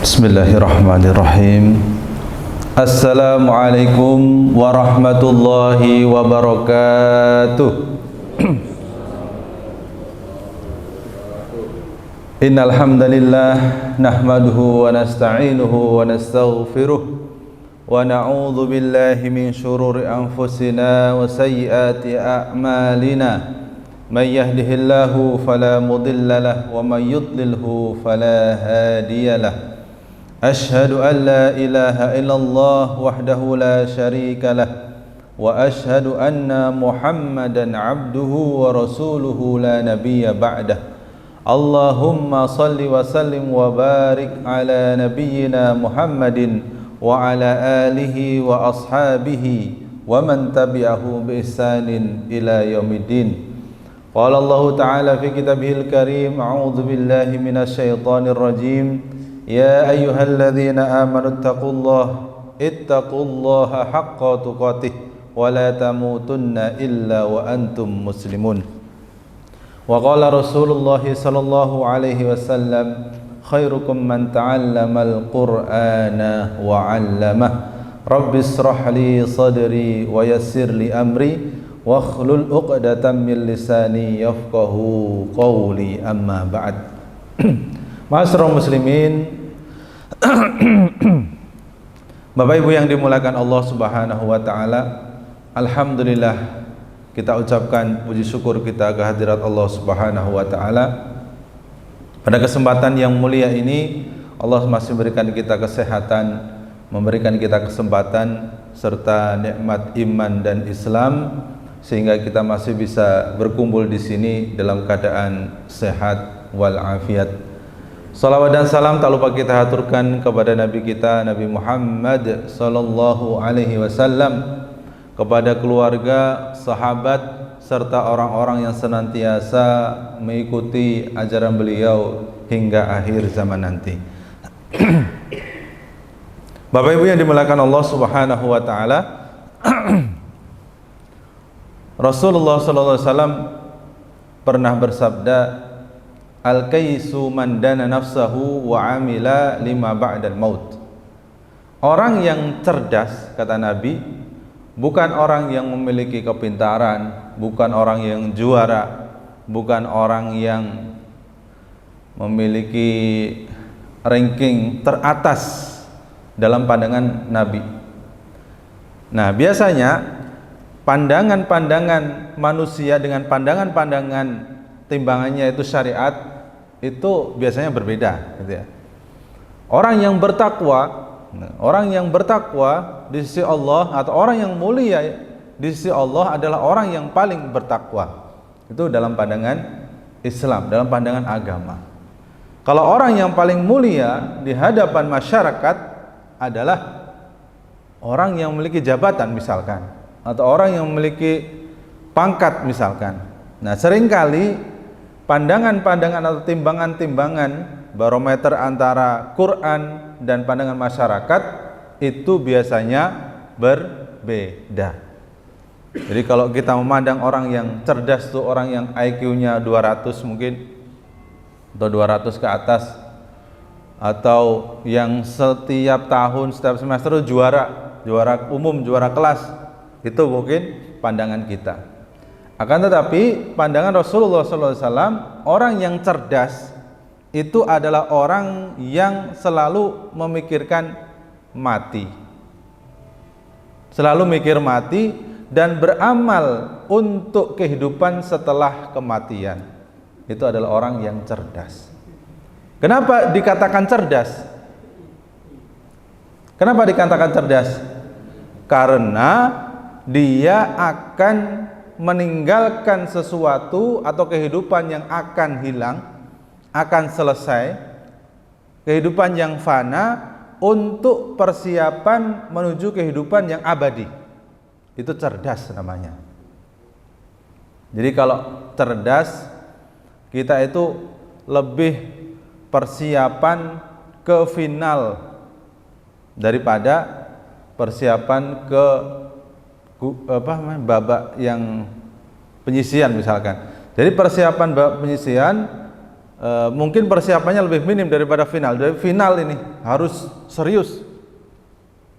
Bismillahirrahmanirrahim. Assalamualaikum warahmatullahi wabarakatuh. Innal hamdalillah nahmaduhu wa nasta'inuhu wa nastaghfiruh wa na'udzu billahi min shururi anfusina wa sayyiati a'malina. Man yahdihillahu fala mudilla lahu wa man yudlilhu fala hadiyalah. Ashhadu an la ilaha illallah wahdahu la syarika lah wa ashhadu anna Muhammadan abduhu wa rasuluhu la nabiyya ba'dah. Allahumma salli wa sallim wa barik ala nabiyyina Muhammadin wa ala alihi wa ashabihi wa man tabi'ahu bi ihsanin ila yaumiddin. Qala Allah ta'ala fi kitabihil karim, a'udzu billahi minasy syaithanir rajim. Ya ayyuhalladzina amanu ittaqullaha haqqa tuqatih wa la tamutunna illa wa antum muslimun. Wa qala Rasulullah sallallahu alaihi wasallam, khairukum man ta'allamal qur'ana wa 'allamah. Rabbi ishrah li sadri wa yassir li amri wa khlul 'uqdatam min lisani yafqahu qawli, amma ba'd. Ma'asyiral muslimin, Bapak Ibu yang dimuliakan Allah Subhanahu wa taala, alhamdulillah kita ucapkan puji syukur kita kehadirat Allah Subhanahu wa taala. Pada kesempatan yang mulia ini Allah masih memberikan kita kesehatan, memberikan kita kesempatan serta nikmat iman dan Islam, sehingga kita masih bisa berkumpul di sini dalam keadaan sehat walafiat. Salawat dan salam tak lupa kita haturkan kepada Nabi kita, Nabi Muhammad sallallahu alaihi wasallam, kepada keluarga, sahabat, serta orang-orang yang senantiasa mengikuti ajaran beliau hingga akhir zaman nanti. Bapak Ibu yang dimuliakan Allah Subhanahu wa taala, Rasulullah sallallahu alaihi wasallam pernah bersabda, al-kaisu man dana nafsahu wa amila lima ba'dal maut. Orang yang cerdas, kata Nabi, bukan orang yang memiliki kepintaran, bukan orang yang juara, bukan orang yang memiliki ranking teratas dalam pandangan Nabi. Nah, biasanya pandangan-pandangan manusia dengan pandangan-pandangan timbangannya itu syariat itu biasanya berbeda, gitu ya. Orang yang bertakwa di sisi Allah, atau orang yang mulia di sisi Allah adalah orang yang paling bertakwa. Itu dalam pandangan Islam, dalam pandangan agama. Kalau orang yang paling mulia di hadapan masyarakat adalah orang yang memiliki jabatan misalkan, atau orang yang memiliki pangkat misalkan. Nah, seringkali pandangan-pandangan atau timbangan-timbangan barometer antara Quran dan pandangan masyarakat itu biasanya berbeda. Jadi kalau kita memandang orang yang cerdas itu orang yang IQ-nya 200 mungkin, atau 200 ke atas, atau yang setiap tahun, setiap semester juara umum, juara kelas, itu mungkin pandangan kita. Akan tetapi pandangan Rasulullah SAW, orang yang cerdas itu adalah orang yang selalu memikirkan mati, selalu mikir mati dan beramal untuk kehidupan setelah kematian. Itu adalah orang yang cerdas. Kenapa dikatakan cerdas? Kenapa dikatakan cerdas? Karena dia akan meninggalkan sesuatu atau kehidupan yang akan hilang, akan selesai, kehidupan yang fana, untuk persiapan menuju kehidupan yang abadi. Itu cerdas namanya. Jadi kalau cerdas, kita itu lebih persiapan ke final daripada persiapan ke babak yang penyisian misalkan. Jadi persiapan babak penyisian mungkin persiapannya lebih minim daripada final. Dari final ini harus serius,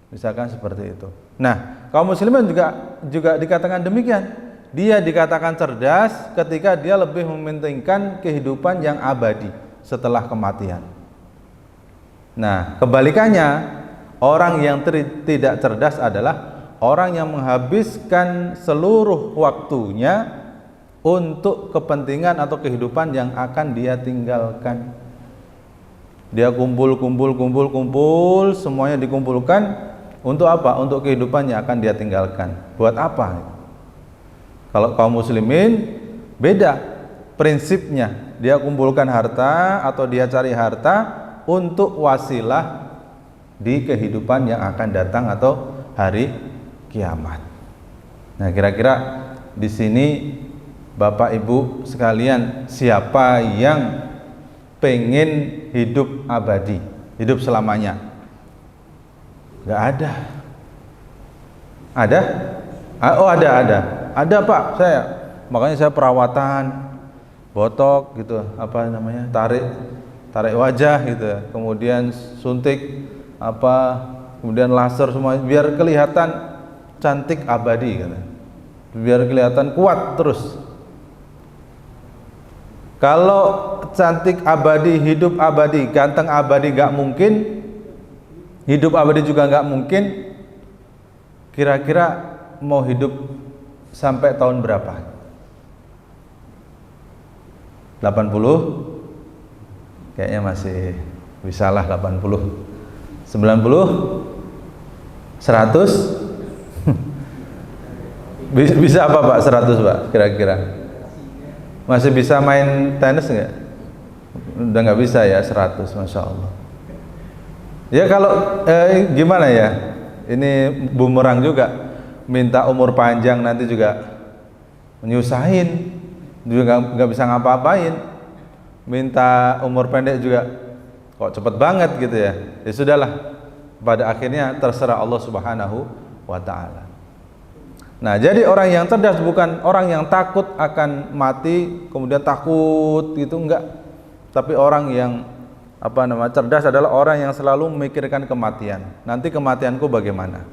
misalkan seperti itu. Nah, kaum muslimin juga dikatakan demikian. Dia dikatakan cerdas ketika dia lebih mementingkan kehidupan yang abadi setelah kematian. Nah, kebalikannya, orang yang tidak cerdas adalah orang yang menghabiskan seluruh waktunya untuk kepentingan atau kehidupan yang akan dia tinggalkan. Dia kumpul, semuanya dikumpulkan untuk apa? Untuk kehidupan yang akan dia tinggalkan. Buat apa? Kalau kaum muslimin beda prinsipnya. Dia kumpulkan harta atau dia cari harta untuk wasilah di kehidupan yang akan datang atau hari kiamat. Nah, kira-kira di sini Bapak Ibu sekalian, siapa yang pengen hidup abadi, hidup selamanya? Gak ada. Ada? Oh, ada Pak, saya. Makanya saya perawatan, botok gitu, apa namanya, tarik wajah gitu, kemudian suntik kemudian laser semua biar kelihatan cantik abadi gitu. Biar kelihatan kuat terus. Kalau cantik abadi, hidup abadi, ganteng abadi gak mungkin, hidup abadi juga gak mungkin, kira-kira mau hidup sampai tahun berapa? 80? Kayaknya masih bisalah 80. 90? 100? Bisa apa Pak 100 Pak kira-kira? Masih bisa main tenis nggak? Udah nggak bisa ya 100, Masya Allah. Ya kalau gimana ya? Ini bumerang juga. Minta umur panjang nanti juga menyusahin, juga nggak bisa ngapa-ngapain. Minta umur pendek juga kok cepet banget gitu ya. Ya sudahlah. Pada akhirnya terserah Allah Subhanahu wa Ta'ala. Nah, jadi orang yang cerdas bukan orang yang takut akan mati, kemudian takut gitu, enggak. Tapi orang yang cerdas adalah orang yang selalu memikirkan kematian. Nanti kematianku bagaimana?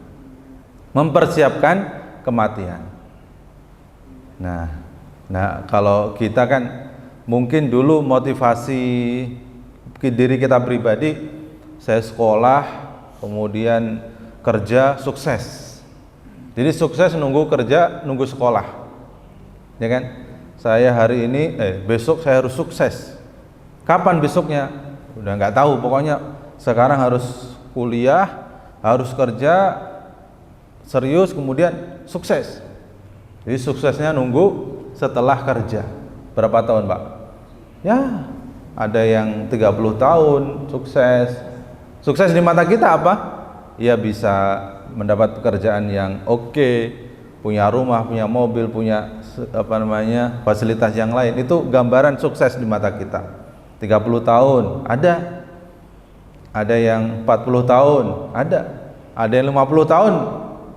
Mempersiapkan kematian. Nah, kalau kita kan mungkin dulu motivasi diri kita pribadi, saya sekolah, kemudian kerja, sukses. Jadi sukses nunggu kerja, nunggu sekolah, ya kan? Saya hari ini, besok saya harus sukses. Kapan besoknya? Udah nggak tahu. Pokoknya sekarang harus kuliah, harus kerja, serius, kemudian sukses. Jadi suksesnya nunggu setelah kerja. Berapa tahun Pak? Ya, ada yang 30 tahun sukses. Sukses di mata kita apa? Ya bisa mendapat pekerjaan yang oke, punya rumah, punya mobil, punya fasilitas yang lain. Itu gambaran sukses di mata kita. 30 tahun ada yang 40 tahun, ada yang 50 tahun,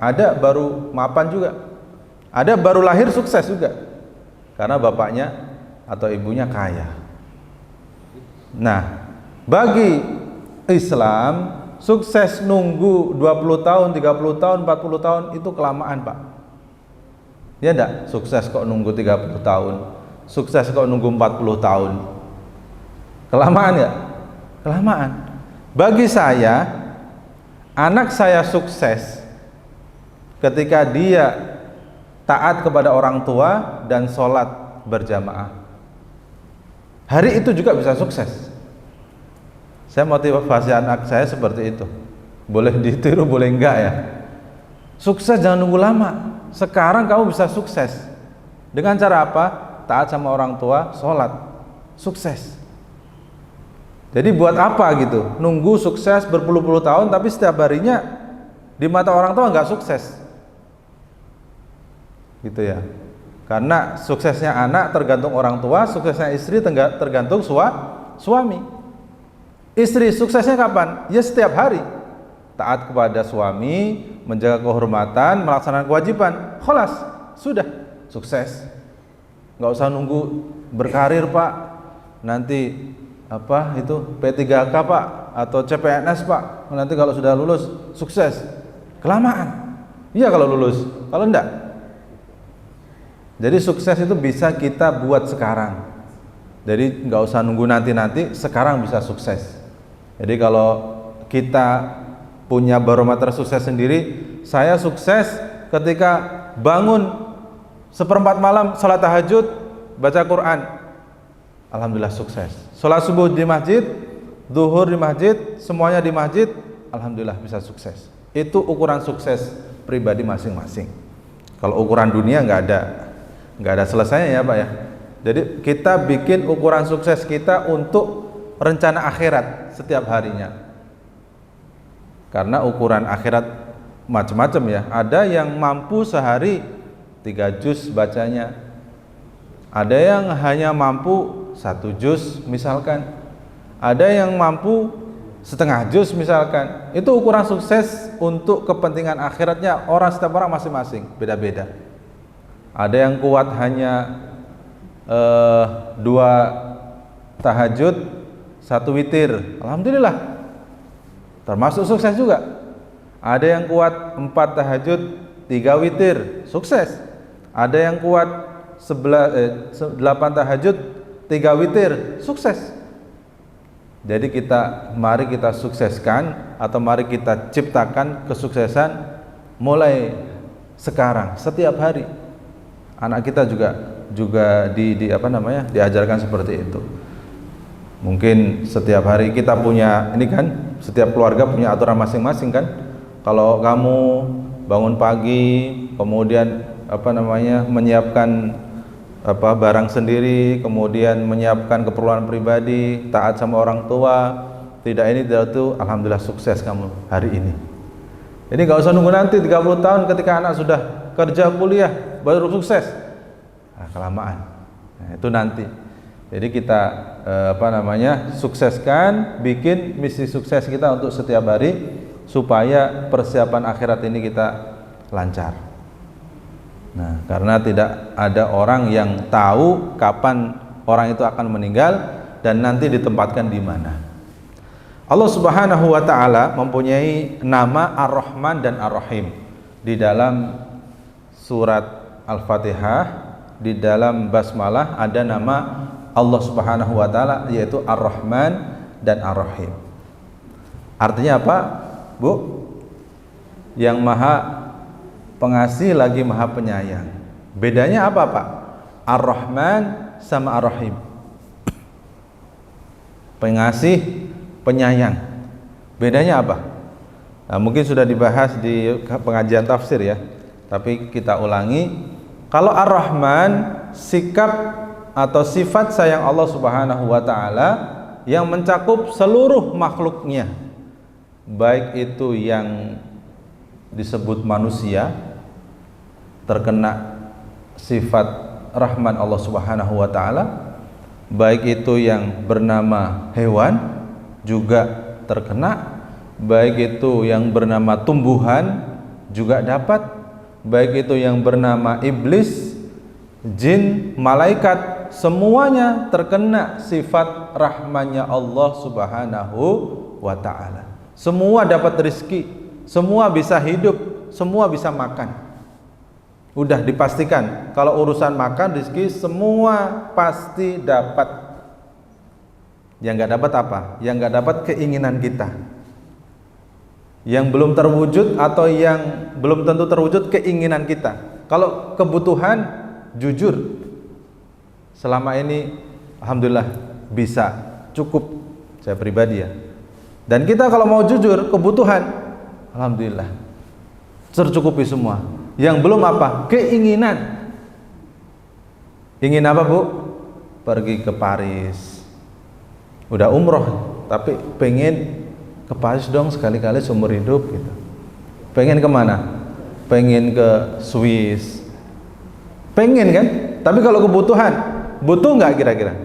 ada baru mapan juga, ada baru lahir sukses juga karena bapaknya atau ibunya kaya. Nah, bagi Islam sukses nunggu 20 tahun, 30 tahun, 40 tahun itu kelamaan Pak. Ya enggak? Sukses kok nunggu 30 tahun, sukses kok nunggu 40 tahun. Kelamaan ya? Kelamaan. Bagi saya, anak saya sukses ketika dia taat kepada orang tua dan sholat berjamaah. Hari itu juga bisa sukses. Saya motivasi anak saya seperti itu. Boleh ditiru, boleh enggak ya. Sukses jangan nunggu lama. Sekarang kamu bisa sukses. Dengan cara apa? Taat sama orang tua, sholat. Sukses. Jadi buat apa gitu? Nunggu sukses berpuluh-puluh tahun tapi setiap harinya di mata orang tua enggak sukses. Gitu ya. Karena suksesnya anak tergantung orang tua, suksesnya istri tergantung suami. Istri suksesnya kapan? Ya setiap hari. Taat kepada suami, menjaga kehormatan, melaksanakan kewajiban. Kholas, sudah sukses. Nggak usah nunggu berkarir Pak, nanti apa itu P3K Pak atau CPNS Pak, nanti kalau sudah lulus sukses. Kelamaan. Iya kalau lulus, kalau enggak. Jadi sukses itu bisa kita buat sekarang. Jadi nggak usah nunggu nanti, sekarang bisa sukses. Jadi kalau kita punya barometer sukses sendiri, saya sukses ketika bangun 1/4 malam salat tahajud, baca Quran. Alhamdulillah sukses. Salat subuh di masjid, zuhur di masjid, semuanya di masjid, alhamdulillah bisa sukses. Itu ukuran sukses pribadi masing-masing. Kalau ukuran dunia nggak ada selesainya ya Pak ya. Jadi kita bikin ukuran sukses kita untuk rencana akhirat setiap harinya. Karena ukuran akhirat macam-macam ya. Ada yang mampu sehari 3 juz bacanya. Ada yang hanya mampu 1 juz misalkan. Ada yang mampu setengah juz misalkan. Itu ukuran sukses untuk kepentingan akhiratnya setiap orang masing-masing, beda-beda. Ada yang kuat hanya 2 tahajud 1 witir, alhamdulillah termasuk sukses juga. Ada yang kuat 4 tahajud 3 witir, sukses. Ada yang kuat 8 tahajud 3 witir, sukses. Jadi mari kita sukseskan, atau mari kita ciptakan kesuksesan mulai sekarang, setiap hari. Anak kita juga diajarkan seperti itu. Mungkin setiap hari kita punya, ini kan setiap keluarga punya aturan masing-masing kan. Kalau kamu bangun pagi, kemudian menyiapkan barang sendiri, kemudian menyiapkan keperluan pribadi, taat sama orang tua, tidak itu, alhamdulillah sukses kamu hari ini. Jadi nggak usah nunggu nanti 30 tahun ketika anak sudah kerja kuliah baru sukses. Kelamaan. Nah, itu nanti. Jadi kita sukseskan, bikin misi sukses kita untuk setiap hari supaya persiapan akhirat ini kita lancar. Nah, karena tidak ada orang yang tahu kapan orang itu akan meninggal dan nanti ditempatkan di mana. Allah Subhanahu wa taala mempunyai nama Ar-Rahman dan Ar-Rahim. Di dalam surat Al-Fatihah, di dalam basmalah ada nama Allah Subhanahu wa taala yaitu Ar-Rahman dan Ar-Rahim. Artinya apa, Bu? Yang Maha Pengasih lagi Maha Penyayang. Bedanya apa, Pak? Ar-Rahman sama Ar-Rahim. Pengasih, penyayang. Bedanya apa? Nah, mungkin sudah dibahas di pengajian tafsir ya. Tapi kita ulangi. Kalau Ar-Rahman, sikap atau sifat sayang Allah Subhanahu wa taala yang mencakup seluruh makhluknya, baik itu yang disebut manusia terkena sifat Rahman Allah Subhanahu wa taala, baik itu yang bernama hewan juga terkena, baik itu yang bernama tumbuhan juga dapat, baik itu yang bernama iblis, jin, malaikat, semuanya terkena sifat rahmannya Allah Subhanahu wa ta'ala. Semua dapat rezeki, semua bisa hidup, semua bisa makan. Udah dipastikan kalau urusan makan, rezeki, semua pasti dapat. Yang nggak dapat apa? Yang nggak dapat keinginan kita, yang belum terwujud atau yang belum tentu terwujud keinginan kita. Kalau kebutuhan, jujur selama ini alhamdulillah bisa cukup, saya pribadi ya. Dan kita kalau mau jujur, kebutuhan alhamdulillah tercukupi semua. Yang belum apa? Keinginan. Ingin apa, Bu? Pergi ke Paris. Udah umroh tapi pengen ke Paris dong sekali-kali seumur hidup gitu. Pengen kemana? Pengen ke Swiss. Pengen kan? Tapi kalau kebutuhan, butuh nggak kira-kira?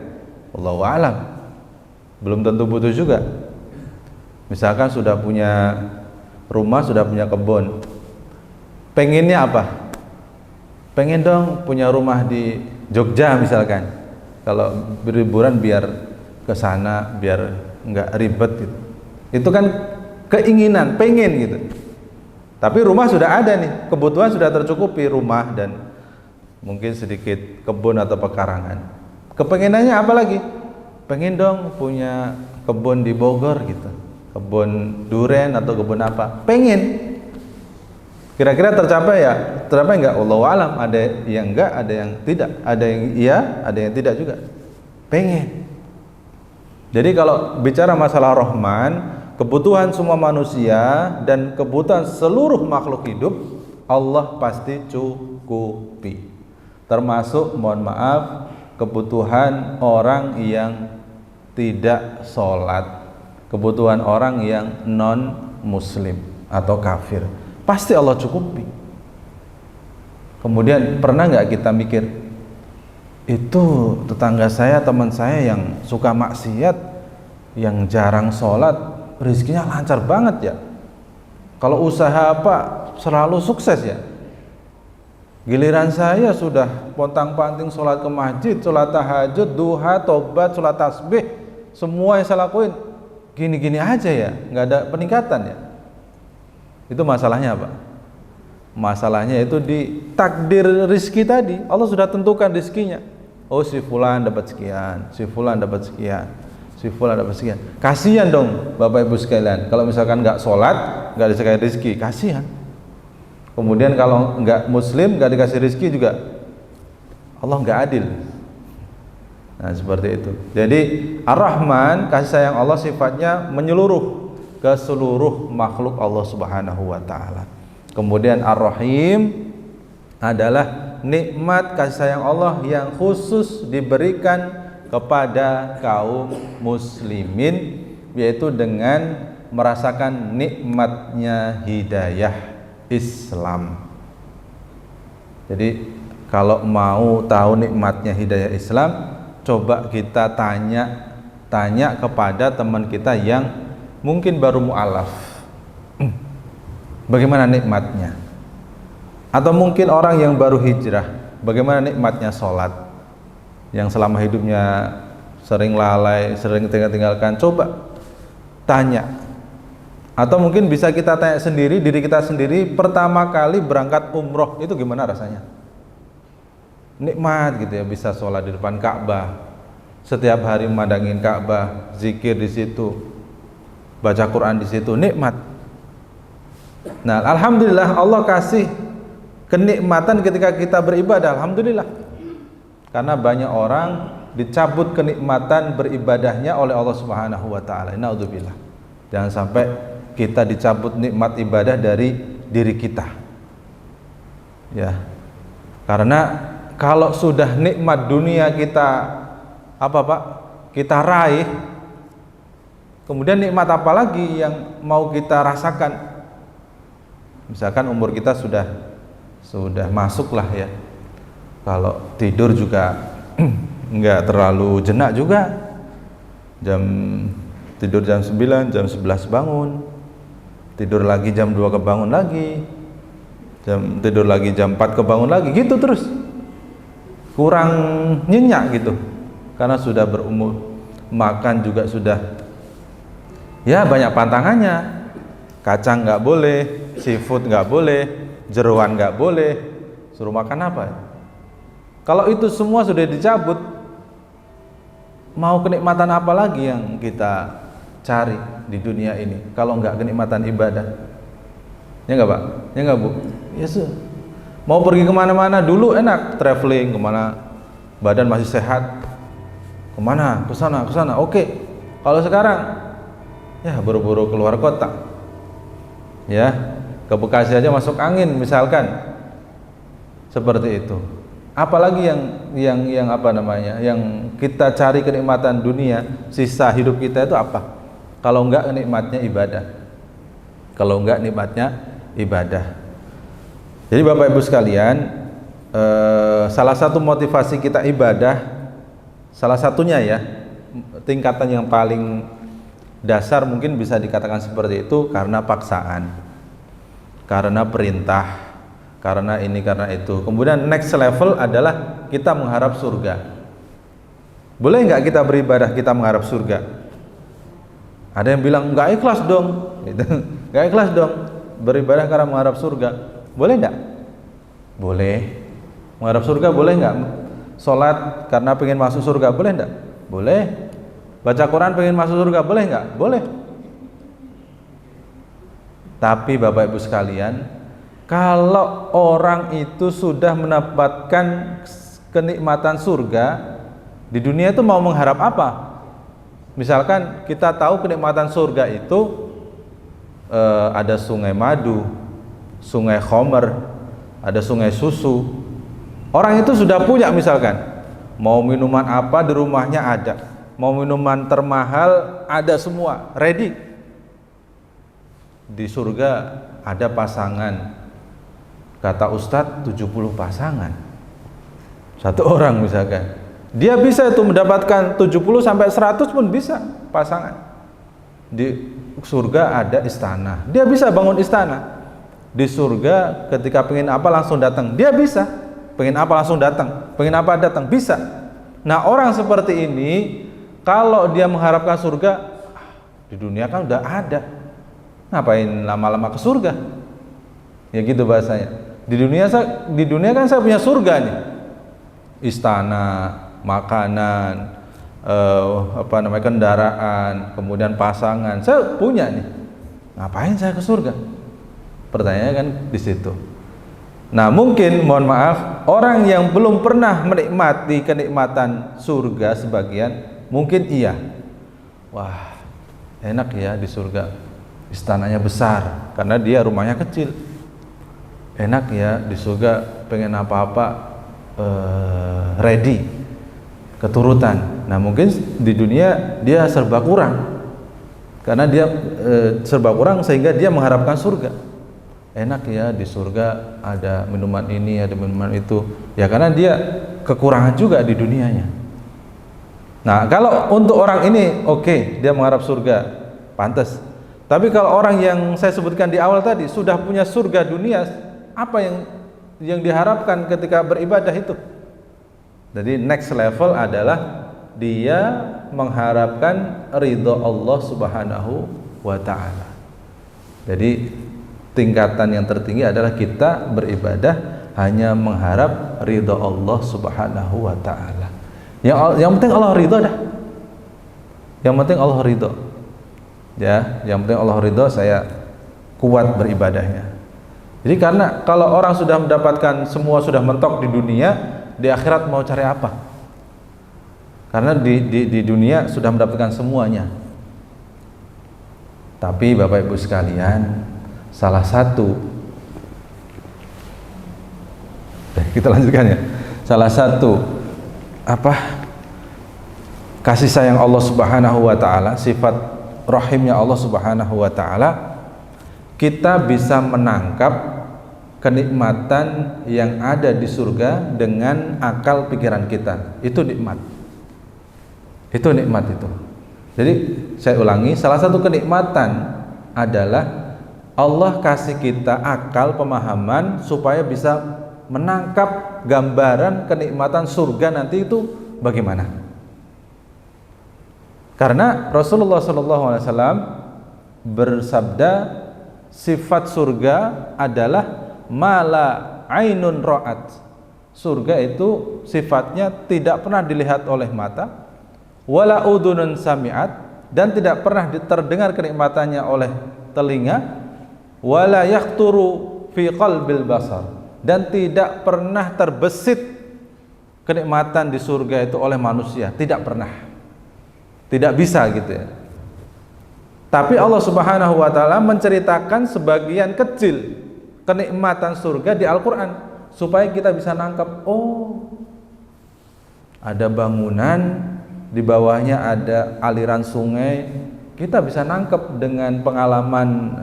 Wallahu a'lam. Belum tentu butuh juga. Misalkan sudah punya rumah, sudah punya kebun. Pengennya apa? Pengen dong punya rumah di Jogja misalkan. Kalau berliburan biar ke sana biar nggak ribet gitu. Itu kan keinginan, pengen gitu. Tapi rumah sudah ada nih, kebutuhan sudah tercukupi, rumah dan mungkin sedikit kebun atau pekarangan. Kepengenannya apa lagi? Pengen dong punya kebun di Bogor gitu, kebun duren atau kebun apa? Pengen. Kira-kira tercapai ya? Tercapai enggak? Wallahu alam. Ada yang enggak, ada yang tidak. Ada yang iya, ada yang tidak juga. Pengen. Jadi kalau bicara masalah Rahman, kebutuhan semua manusia dan kebutuhan seluruh makhluk hidup, Allah pasti cukupi. Termasuk, mohon maaf, kebutuhan orang yang tidak sholat, kebutuhan orang yang non muslim atau kafir, pasti Allah cukupi. Kemudian pernah nggak kita mikir, itu tetangga saya, teman saya yang suka maksiat, yang jarang sholat, rezekinya lancar banget ya, kalau usaha apa selalu sukses ya. Giliran saya sudah pontang-panting sholat ke masjid, sholat tahajud, duha, tobat, sholat tasbih, semua yang saya lakuin gini-gini aja ya, nggak ada peningkatan ya. Itu masalahnya apa? Masalahnya itu di takdir rizki tadi. Allah sudah tentukan rizkinya. Oh, si fulan dapat sekian, si fulan dapat sekian, si fulan dapat sekian. Kasihan dong Bapak Ibu sekalian, kalau misalkan nggak sholat, nggak dikasih rizki, kasihan. Kemudian kalau nggak muslim, nggak dikasih rizki juga, Allah nggak adil. Nah seperti itu. Jadi Ar-Rahman, kasih sayang Allah sifatnya menyeluruh ke seluruh makhluk Allah Subhanahu wa Ta'ala. Kemudian Ar-Rahim adalah nikmat kasih sayang Allah yang khusus diberikan kepada kaum muslimin, yaitu dengan merasakan nikmatnya hidayah Islam. Jadi kalau mau tahu nikmatnya hidayah Islam, coba kita tanya kepada teman kita yang mungkin baru mu'alaf, bagaimana nikmatnya. Atau mungkin orang yang baru hijrah, bagaimana nikmatnya sholat, yang selama hidupnya sering lalai, sering tinggalkan. Coba tanya. Atau mungkin bisa kita tanya sendiri, diri kita sendiri, pertama kali berangkat umroh itu gimana rasanya? Nikmat gitu ya, bisa sholat di depan Ka'bah, setiap hari memandangin Ka'bah, zikir di situ, baca Quran di situ, nikmat. Nah, alhamdulillah Allah kasih kenikmatan ketika kita beribadah, alhamdulillah. Karena banyak orang dicabut kenikmatan beribadahnya oleh Allah Subhanahu wa Ta'ala. Naudzubillah. Jangan sampai kita dicabut nikmat ibadah dari diri kita. Ya. Karena kalau sudah nikmat dunia kita kita raih, kemudian nikmat apa lagi yang mau kita rasakan? Misalkan umur kita sudah masuk lah ya. Kalau tidur juga enggak terlalu jenak juga. Tidur jam 9, jam 11 bangun. Tidur lagi jam 2 kebangun lagi. Tidur lagi jam 4 kebangun lagi, gitu terus. Kurang nyenyak gitu. Karena sudah berumur. Makan juga sudah ya banyak pantangannya. Kacang nggak boleh, seafood nggak boleh, jeroan nggak boleh. Suruh makan apa? Kalau itu semua sudah dicabut, mau kenikmatan apa lagi yang kita cari di dunia ini kalau nggak kenikmatan ibadah? Ya nggak Pak? Ya nggak Bu? Ya mau pergi kemana-mana dulu enak, traveling kemana, badan masih sehat, kemana, ke sana, oke. Kalau sekarang ya buru-buru keluar kota, ya ke Bekasi aja masuk angin misalkan, seperti itu. Apalagi yang apa namanya, yang kita cari kenikmatan dunia, sisa hidup kita itu apa? Kalau enggak nikmatnya ibadah. Kalau enggak nikmatnya ibadah. Jadi Bapak Ibu sekalian, salah satu motivasi kita ibadah, salah satunya ya, tingkatan yang paling dasar mungkin bisa dikatakan seperti itu, karena paksaan, karena perintah, karena ini, karena itu. Kemudian next level adalah kita mengharap surga. Boleh nggak kita beribadah kita mengharap surga? Ada yang bilang nggak ikhlas dong, gitu. Nggak ikhlas dong beribadah karena mengharap surga. Boleh nggak? Boleh. Mengharap surga boleh nggak? Sholat karena pengen masuk surga boleh nggak? Boleh. Baca Quran pengen masuk surga boleh nggak? Boleh. Tapi Bapak Ibu sekalian, kalau orang itu sudah mendapatkan kenikmatan surga di dunia itu mau mengharap apa? Misalkan kita tahu kenikmatan surga itu ada sungai madu, sungai khomer, ada sungai susu. Orang itu sudah punya, misalkan mau minuman apa di rumahnya ada, mau minuman termahal ada, semua ready. Di surga ada pasangan, kata Ustadz 70 pasangan satu orang misalkan, dia bisa itu mendapatkan 70 sampai 100 pun bisa pasangan. Di surga ada istana, dia bisa bangun istana. Di surga ketika pengen apa langsung datang, dia bisa. Pengen apa langsung datang, pengen apa datang, bisa. Nah orang seperti ini kalau dia mengharapkan surga, di dunia kan udah ada, ngapain lama-lama ke surga? Ya gitu bahasanya. Di dunia kan saya punya surga nih, istana, makanan, kendaraan, kemudian pasangan, saya punya nih. Ngapain saya ke surga? Pertanyaannya kan di situ. Nah mungkin, mohon maaf, orang yang belum pernah menikmati kenikmatan surga sebagian, mungkin iya, wah enak ya di surga, istananya besar karena dia rumahnya kecil. Enak ya di surga, pengen apa-apa ready, keturutan. Nah mungkin di dunia dia serba kurang, karena dia serba kurang sehingga dia mengharapkan surga. Enak ya di surga ada minuman ini, ada minuman itu, ya karena dia kekurangan juga di dunianya. Nah kalau untuk orang ini oke, dia mengharap surga, pantas. Tapi kalau orang yang saya sebutkan di awal tadi sudah punya surga dunia, apa yang diharapkan ketika beribadah itu? Jadi next level adalah dia mengharapkan ridho Allah Subhanahu wa ta'ala. Jadi tingkatan yang tertinggi adalah kita beribadah hanya mengharap ridho Allah Subhanahu wa ta'ala. Yang penting Allah ridho dah. Yang penting Allah ridho. Ya, yang penting Allah ridho, saya kuat beribadahnya. Jadi karena kalau orang sudah mendapatkan semua, sudah mentok di dunia, di akhirat mau cari apa? Karena di dunia sudah mendapatkan semuanya. Tapi Bapak Ibu sekalian, salah satu, kita lanjutkan ya. Salah satu kasih sayang Allah Subhanahu wa ta'ala, sifat rahimnya Allah Subhanahu wa ta'ala, kita bisa menangkap kenikmatan yang ada di surga dengan akal pikiran kita. Itu nikmat. Itu nikmat itu. Jadi saya ulangi, salah satu kenikmatan adalah Allah kasih kita akal, pemahaman supaya bisa menangkap gambaran kenikmatan surga nanti itu bagaimana. Karena Rasulullah SAW bersabda, sifat surga adalah mala ainun ra'at. Surga itu sifatnya tidak pernah dilihat oleh mata, wala udunun sami'at, dan tidak pernah terdengar kenikmatannya oleh telinga, wala yaqturu fi qalbil basar, dan tidak pernah terbesit kenikmatan di surga itu oleh manusia, tidak pernah, tidak bisa gitu ya. Tapi Allah Subhanahu wa ta'ala menceritakan sebagian kecil kenikmatan surga di Al-Quran supaya kita bisa nangkap, oh ada bangunan, di bawahnya ada aliran sungai, kita bisa nangkep dengan pengalaman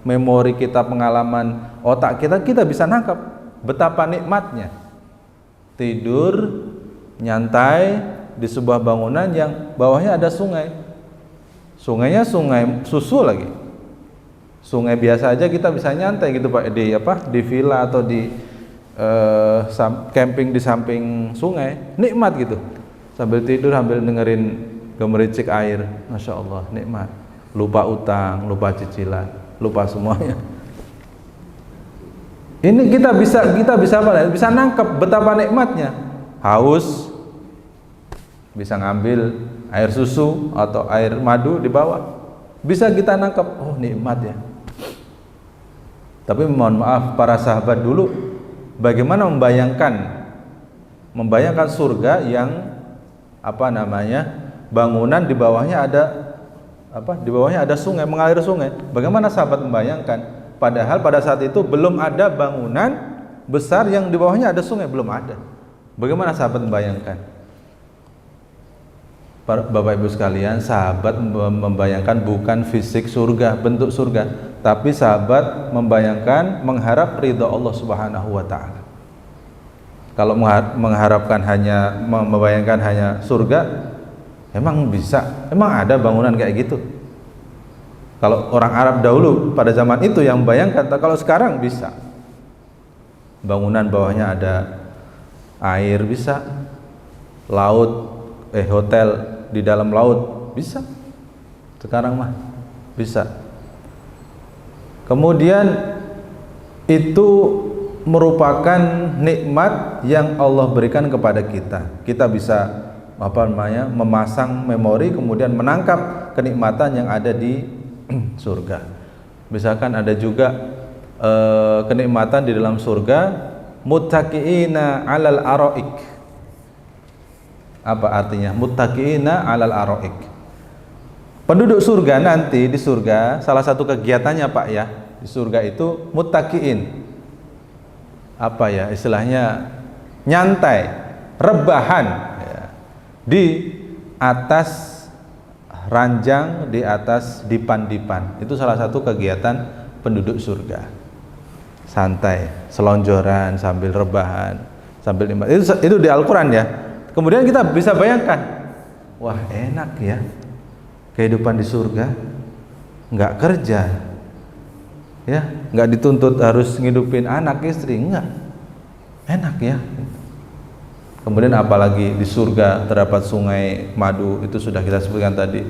memori kita, pengalaman otak kita bisa nangkep betapa nikmatnya tidur nyantai di sebuah bangunan yang bawahnya ada sungai. Sungainya sungai susu lagi. Sungai biasa aja kita bisa nyantai gitu Pak, di villa atau di camping di samping sungai, nikmat gitu. sambil tidur sambil dengerin gemericik air, masya Allah, nikmat. Lupa utang, lupa cicilan, lupa semuanya. Ini kita bisa apa? Bisa nangkep betapa nikmatnya. Haus, bisa ngambil air susu atau air madu di bawah. Bisa kita nangkep, oh nikmat ya. Tapi mohon maaf, para sahabat dulu bagaimana membayangkan surga yang bangunan di bawahnya ada sungai, mengalir sungai. Bagaimana sahabat membayangkan? Padahal pada saat itu belum ada bangunan besar yang di bawahnya ada sungai, belum ada. Bagaimana sahabat membayangkan? Bapak Ibu sekalian, sahabat membayangkan bukan fisik surga, bentuk surga, tapi sahabat mengharap ridha Allah Subhanahu wa taala. Kalau membayangkan hanya surga, emang bisa? Emang ada bangunan kayak gitu? Kalau orang Arab dahulu pada zaman itu yang membayangkan, kalau sekarang bisa. Bangunan bawahnya ada air bisa, hotel di dalam laut bisa. Sekarang mah bisa. Kemudian itu merupakan nikmat yang Allah berikan kepada kita. Kita bisa memasang memori, kemudian menangkap kenikmatan yang ada di surga. Misalkan ada juga kenikmatan di dalam surga, muttaqiina 'alal araik. Apa artinya muttaqiina 'alal araik? Penduduk surga nanti di surga, salah satu kegiatannya Pak ya, di surga itu muttaqiin. Istilahnya nyantai, rebahan ya, di atas ranjang, di atas dipan-dipan. Itu salah satu kegiatan penduduk surga. Santai, selonjoran sambil rebahan, sambil nikmat. Itu di Al-Qur'an ya. Kemudian kita bisa bayangkan, wah enak ya kehidupan di surga, nggak kerja ya, nggak dituntut harus ngidupin anak istri, enggak, enak ya. Kemudian apalagi di surga terdapat sungai madu, itu sudah kita sebutkan tadi.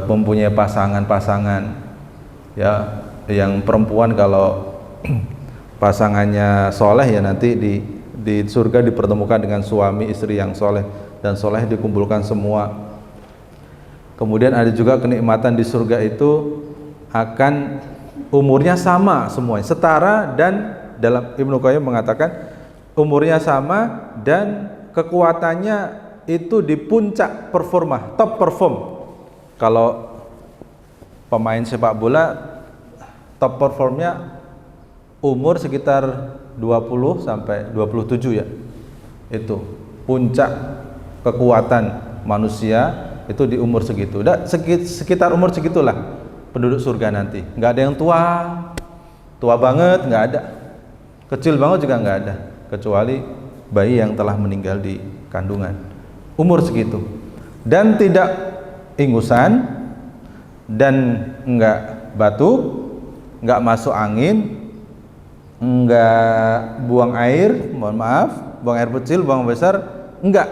Mempunyai pasangan-pasangan ya, yang perempuan kalau pasangannya soleh ya nanti di surga dipertemukan dengan suami istri yang soleh, dan soleh dikumpulkan semua. Kemudian ada juga kenikmatan di surga itu akan umurnya sama semuanya, setara, dan dalam Ibnu Qayyim mengatakan umurnya sama dan kekuatannya itu di puncak performa, top perform. Kalau pemain sepak bola top performnya umur sekitar 20 sampai 27 ya. Itu puncak kekuatan manusia itu di umur segitu. Sekitar umur segitulah penduduk surga nanti. Nggak ada yang tua banget, nggak ada. Kecil banget juga nggak ada, kecuali bayi yang telah meninggal di kandungan. Umur segitu. Dan tidak ingusan, dan enggak batuk, enggak masuk angin, enggak buang air, mohon maaf, buang air kecil, buang besar, enggak.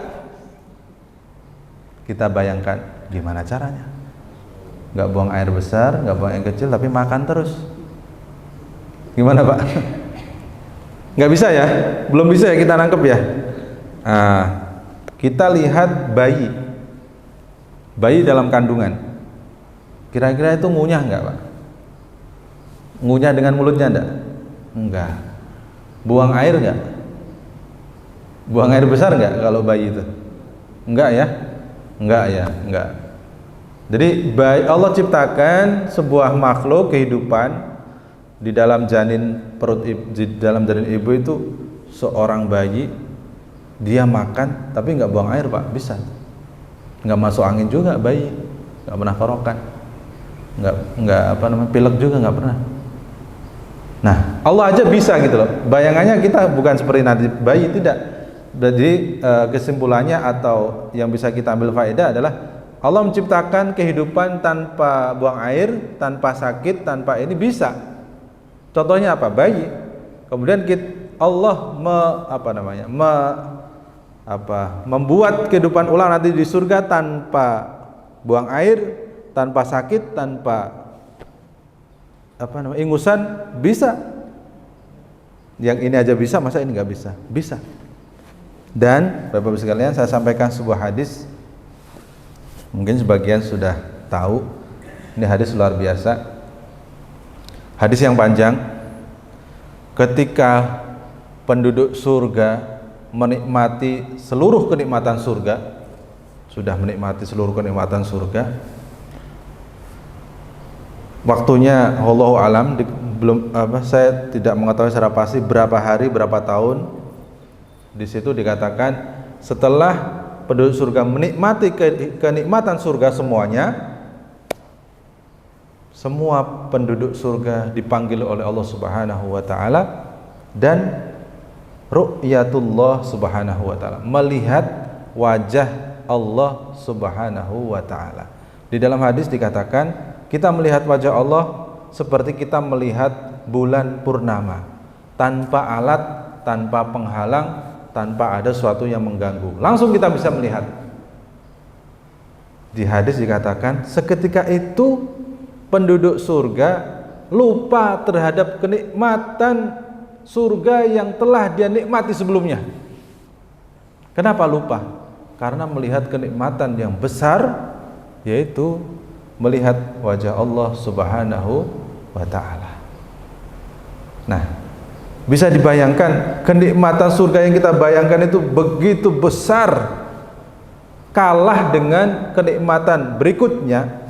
Kita bayangkan gimana caranya. Enggak buang air besar, enggak buang air kecil, tapi makan terus. Gimana Pak? Enggak bisa ya? Belum bisa ya kita nangkep ya? Nah, kita lihat bayi dalam kandungan. Kira-kira itu ngunyah enggak Pak? Ngunyah dengan mulutnya enggak? Enggak. Buang air enggak? Buang air besar enggak kalau bayi itu? Enggak ya? Enggak ya? Enggak. Jadi Allah ciptakan sebuah makhluk kehidupan di dalam janin ibu itu, seorang bayi, dia makan tapi enggak buang air Pak, bisa. Enggak masuk angin juga bayi, enggak pernah korokan. Enggak pilek juga enggak pernah. Nah, Allah aja bisa gitu loh. Bayangannya kita bukan seperti nanti bayi, tidak. Jadi kesimpulannya atau yang bisa kita ambil faedah adalah Allah menciptakan kehidupan tanpa buang air, tanpa sakit, tanpa ini bisa. Contohnya apa? Bayi. Kemudian Allah membuat kehidupan ulang nanti di surga tanpa buang air, tanpa sakit, tanpa ingusan, bisa. Yang ini aja bisa, masa ini nggak bisa? Bisa. Dan Bapak-Ibu sekalian, saya sampaikan sebuah hadis, mungkin sebagian sudah tahu. Ini hadis luar biasa, hadis yang panjang. Ketika penduduk surga menikmati seluruh kenikmatan surga, sudah menikmati seluruh kenikmatan surga, waktunya Allahu alam, saya tidak mengetahui secara pasti berapa hari, berapa tahun. Di situ dikatakan setelah penduduk surga menikmati kenikmatan surga semuanya, semua penduduk surga dipanggil oleh Allah Subhanahu wa taala dan ru'yatullah Subhanahu wa taala, melihat wajah Allah Subhanahu wa taala. Di dalam hadis dikatakan kita melihat wajah Allah seperti kita melihat bulan purnama, tanpa alat, tanpa penghalang, tanpa ada sesuatu yang mengganggu. Langsung kita bisa melihat. Di hadis dikatakan seketika itu penduduk surga lupa terhadap kenikmatan surga yang telah dia nikmati sebelumnya. Kenapa lupa? Karena melihat kenikmatan yang besar, yaitu melihat wajah Allah Subhanahu wa ta'ala. Nah, bisa dibayangkan kenikmatan surga yang kita bayangkan itu begitu besar, kalah dengan kenikmatan berikutnya,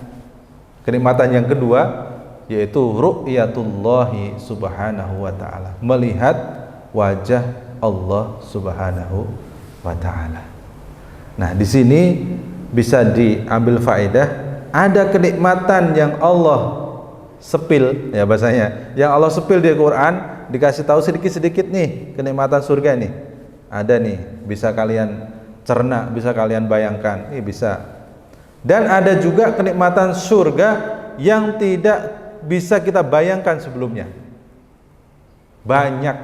kenikmatan yang kedua, yaitu ru'yatullahi Subhanahu wa ta'ala, melihat wajah Allah Subhanahu wa ta'ala. Nah, di sini bisa diambil faedah, ada kenikmatan yang Allah sepil, ya bahasanya, yang Allah sepil di Quran, dikasih tahu sedikit-sedikit nih kenikmatan surga nih. Ada nih, bisa kalian cerna, bisa kalian bayangkan, ini bisa. Dan ada juga kenikmatan surga yang tidak bisa kita bayangkan sebelumnya. Banyak.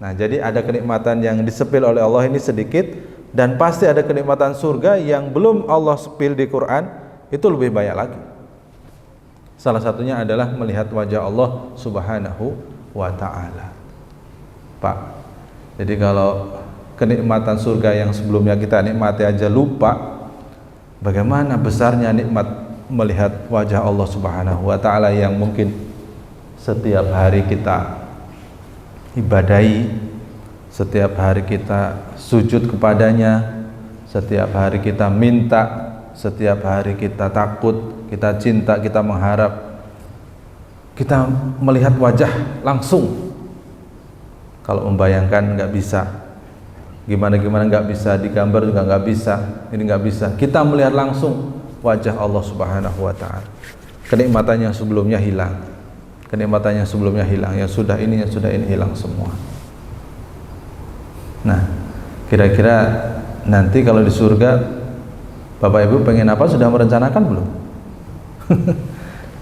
Nah, jadi ada kenikmatan yang disepil oleh Allah ini sedikit, dan pasti ada kenikmatan surga yang belum Allah sepil di Quran, itu lebih banyak lagi. Salah satunya adalah melihat wajah Allah Subhanahu wa ta'ala. Pak, jadi kalau kenikmatan surga yang sebelumnya kita nikmati aja lupa, bagaimana besarnya nikmat melihat wajah Allah Subhanahu wa ta'ala yang mungkin setiap hari kita ibadahi, setiap hari kita sujud kepadanya, setiap hari kita minta, setiap hari kita takut, kita cinta, kita mengharap, kita melihat wajah langsung. Kalau membayangkan nggak bisa, gimana nggak bisa, digambar juga nggak bisa, ini nggak bisa. Kita melihat langsung wajah Allah Subhanahu wa ta'ala. Kenikmatan yang sebelumnya hilang, kenikmatan yang sebelumnya hilang, yang sudah ini hilang semua. Nah, kira-kira nanti kalau di surga Bapak Ibu pengen apa, sudah merencanakan belum?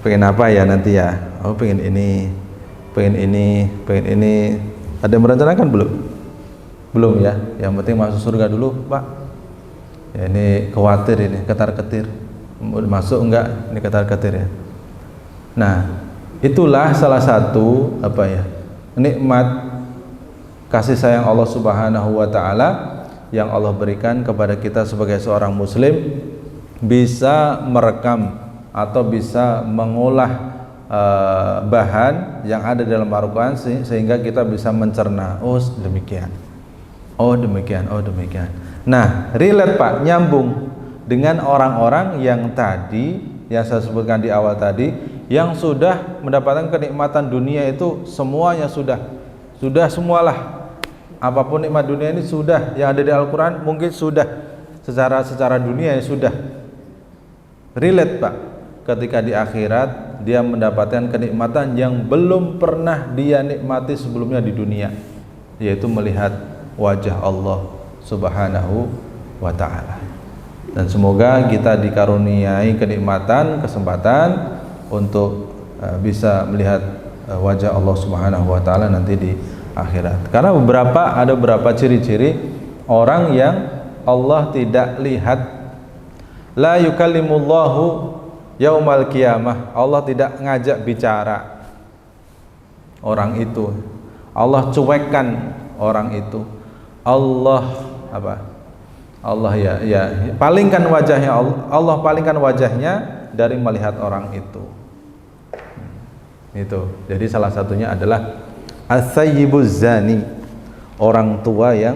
Pengen apa ya nanti ya? Oh, pengen ini, pengen ini, pengen ini. Ada yang merencanakan belum? Belum ya. Yang penting masuk surga dulu, Pak. Ya, ini khawatir, ini ketar-ketir. Masuk enggak? Ini ketar-ketir ya. Nah, itulah salah satu nikmat kasih sayang Allah Subhanahu wa ta'ala yang Allah berikan kepada kita sebagai seorang muslim, bisa merekam atau bisa mengolah bahan yang ada dalam Al-Quran sehingga kita bisa mencerna, oh demikian, oh demikian, oh demikian. Nah, relate Pak, nyambung dengan orang-orang yang tadi yang saya sebutkan di awal tadi, yang sudah mendapatkan kenikmatan dunia itu semuanya sudah semualah. Apapun nikmat dunia ini sudah, yang ada di Al-Quran mungkin sudah secara dunia ya sudah. Relate Pak, ketika di akhirat dia mendapatkan kenikmatan yang belum pernah dia nikmati sebelumnya di dunia, yaitu melihat wajah Allah Subhanahu wa ta'ala. Dan semoga kita dikaruniai kenikmatan, kesempatan untuk bisa melihat wajah Allah Subhanahu wa ta'ala nanti di akhirat. Karena ada beberapa ciri-ciri orang yang Allah tidak lihat. La yukallimullahu yaumal qiyamah, Allah tidak ngajak bicara orang itu. Allah cuekkan orang itu. Allah apa? Allah ya palingkan wajahnya, Allah palingkan wajahnya dari melihat orang itu. Itu. Jadi salah satunya adalah as-sayyibuz zani, orang tua yang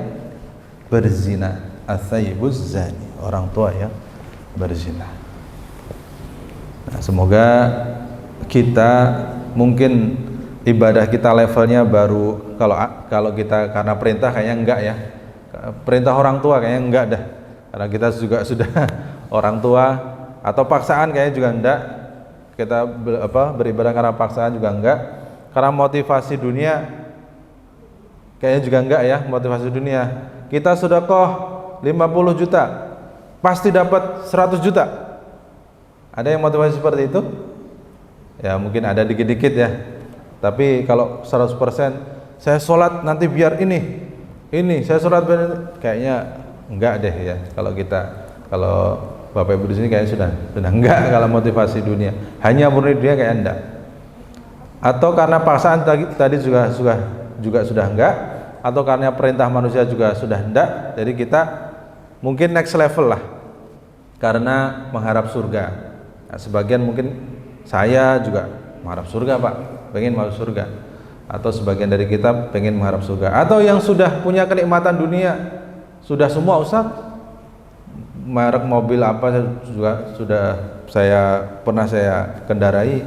berzina. As-sayyibuz zani, orang tua yang berzina. Nah, semoga kita mungkin ibadah kita levelnya baru, kalau kita karena perintah kayaknya enggak ya. Perintah orang tua kayaknya enggak dah. Karena kita juga sudah orang tua, atau paksaan kayaknya juga enggak. Kita beribadah karena paksaan juga enggak. Karena motivasi dunia kayaknya juga enggak ya, motivasi dunia. Kita sedekah 50 juta pasti dapat 100 juta. Ada yang motivasi seperti itu? Ya mungkin ada dikit-dikit ya. Tapi kalau 100% saya sholat nanti biar ini saya sholat biar ini, kayaknya enggak deh ya. Kalau Bapak Ibu di sini kayaknya sudah enggak kalau motivasi dunia. Hanya murni dunia kayak enggak. Atau karena paksaan tadi juga sudah enggak, atau karena perintah manusia juga sudah enggak. Jadi kita mungkin next level lah karena mengharap surga. Nah, sebagian mungkin saya juga mengharap surga Pak, pengen masuk surga, atau sebagian dari kita pengen mengharap surga, atau yang sudah punya kenikmatan dunia sudah semua Ustaz, merek mobil apa sudah pernah saya kendarai,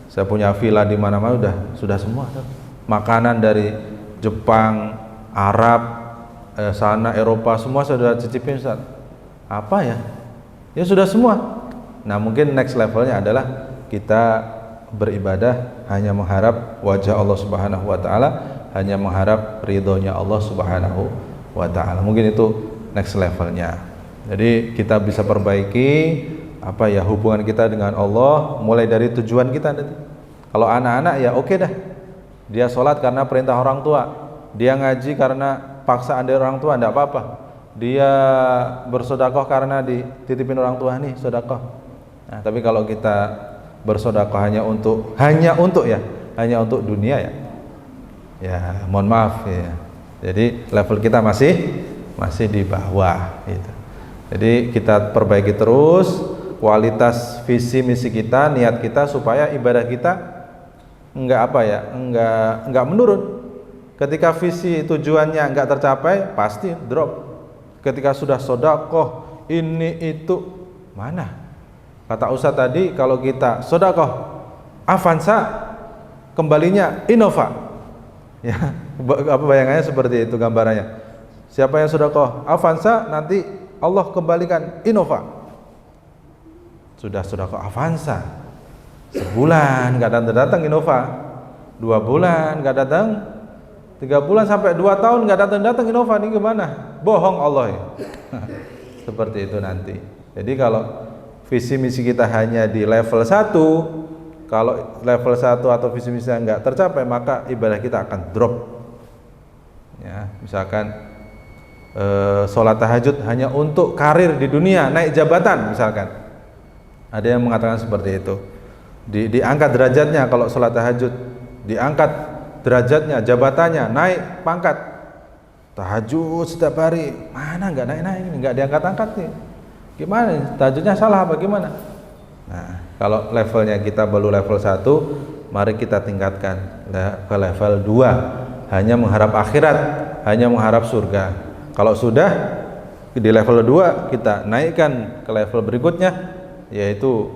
saya punya villa di mana-mana sudah semua, makanan dari Jepang, Arab, sana Eropa semua sudah cicipin Ustaz. Apa ya? Ya sudah semua. Nah mungkin next levelnya adalah kita beribadah hanya mengharap wajah Allah Subhanahu wa taala, hanya mengharap ridhonya Allah Subhanahu wa taala. Mungkin itu next levelnya. Jadi kita bisa perbaiki hubungan kita dengan Allah mulai dari tujuan kita nanti. Kalau anak-anak ya oke dah. Dia sholat karena perintah orang tua. Dia ngaji karena paksaan dari orang tua, enggak apa-apa. Dia bersedekah karena dititipin orang tua nih, sedekah. Nah, tapi kalau kita bersedekah hanya untuk dunia ya mohon maaf ya. Jadi level kita masih di bawah gitu. Jadi kita perbaiki terus kualitas visi misi kita, niat kita, supaya ibadah kita enggak menurun. Ketika visi tujuannya enggak tercapai, pasti drop. Ketika sudah sedekah ini itu, mana? Kata Ustaz tadi, kalau kita sedekah Avanza, kembalinya Innova. Ya, apa bayangannya seperti itu gambarannya. Siapa yang sedekah Avanza, nanti Allah kembalikan Innova. Sudah sedekah Avanza, sebulan nggak datang Innova, 2 bulan nggak datang, 3 bulan sampai 2 tahun nggak datang Innova, ini gimana? Bohong Allah ya. Seperti itu nanti. Jadi kalau visi misi kita hanya di level 1, kalau level 1 atau visi misi nggak tercapai, maka ibadah kita akan drop. Ya, misalkan sholat tahajud hanya untuk karir di dunia, naik jabatan misalkan. Ada yang mengatakan seperti itu. Diangkat derajatnya kalau sholat tahajud, diangkat derajatnya, jabatannya, naik pangkat. Tahajud setiap hari, mana nggak naik-naik, nggak diangkat-angkat nih. Gimana? Tahajudnya salah apa gimana? Nah, kalau levelnya kita baru level 1, mari kita tingkatkan ke level 2, hanya mengharap akhirat, hanya mengharap surga. Kalau sudah di level 2, kita naikkan ke level berikutnya, yaitu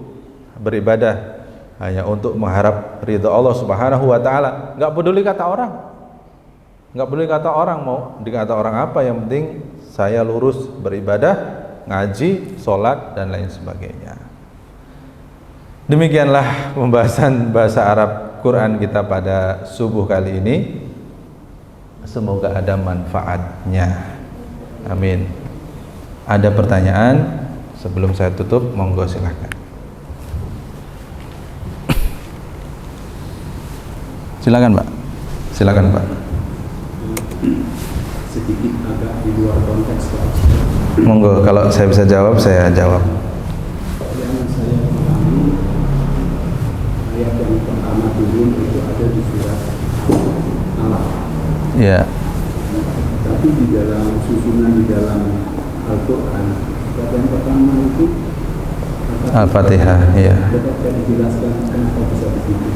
beribadah hanya untuk mengharap ridha Allah Subhanahu wa taala. Enggak peduli kata orang. Enggak peduli kata orang, mau dikata orang apa, yang penting saya lurus beribadah, ngaji, sholat dan lain sebagainya. Demikianlah pembahasan bahasa Arab Quran kita pada subuh kali ini. Semoga ada manfaatnya. Amin. Ada pertanyaan sebelum saya tutup? Monggo silahkan. Silakan Pak. Silakan Pak. sedikit agak di luar konteks Pak. Monggo, kalau saya bisa jawab, saya jawab. Yang saya pahami, ayat yang pertama turun itu ada di surat Al-Alaq. Ya. Tapi di dalam susunan di dalam Al-Quran, surat yang pertama itu Al-Fatihah, iya. dapat dijelaskan kenapa bisa begitu.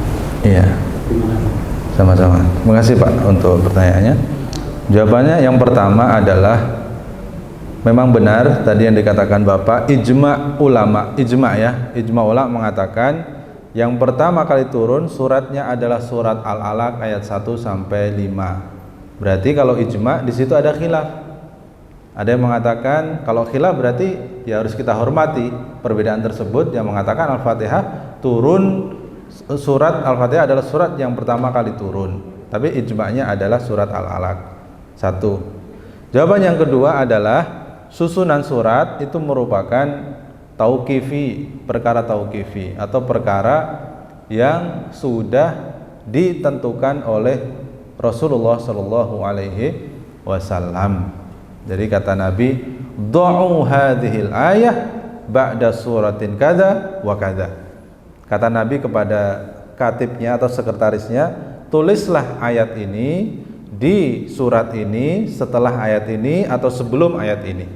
Iya. Terima kasih. Sama-sama. Terima kasih Pak untuk pertanyaannya. Jawabannya yang pertama adalah memang benar tadi yang dikatakan Bapak, ijma ulama, ijma ulama mengatakan yang pertama kali turun suratnya adalah surat Al-Alaq ayat 1 sampai 5. Berarti kalau ijma di situ ada khilaf. Ada yang mengatakan kalau khilaf berarti ya harus kita hormati perbedaan tersebut. Yang mengatakan Al-Fatihah turun, surat Al-Fatihah adalah surat yang pertama kali turun, tapi ijma'nya adalah surat Al-Alaq. Satu. Jawaban yang kedua adalah susunan surat itu merupakan tauqifi, perkara tauqifi atau perkara yang sudah ditentukan oleh Rasulullah Shallallahu Alaihi Wasallam. Jadi kata Nabi, "Du'u hadhil ayah ba'da suratin kada wa kada." Kata Nabi kepada katibnya atau sekretarisnya, tulislah ayat ini di surat ini, setelah ayat ini atau sebelum ayat ini.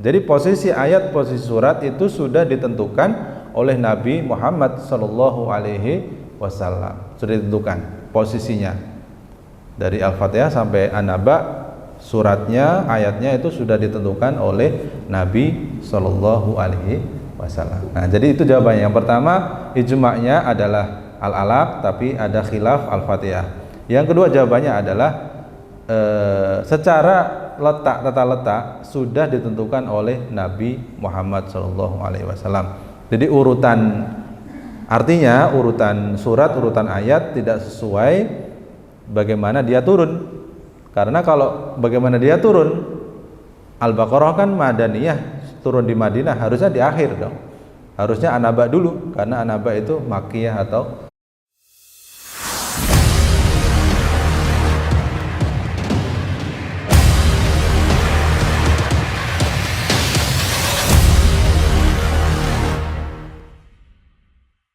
Jadi posisi ayat, posisi surat itu sudah ditentukan oleh Nabi Muhammad Sallallahu Alaihi Wasallam. Sudah ditentukan posisinya dari Al-Fatihah sampai An-Naba, suratnya, ayatnya itu sudah ditentukan oleh Nabi Sallallahu Alaihi Wasallam. Nah, jadi itu jawabannya. Yang pertama, ijma'nya adalah Al-Alaq, tapi ada khilaf Al-Fatihah. Yang kedua jawabannya adalah secara letak, tata letak sudah ditentukan oleh Nabi Muhammad SAW. Jadi urutan, artinya urutan surat, urutan ayat tidak sesuai bagaimana dia turun. Karena kalau bagaimana dia turun, Al-Baqarah kan Madaniyah, turun di Madinah, harusnya di akhir dong. Harusnya An-Naba dulu, karena An-Naba itu Makkiyah atau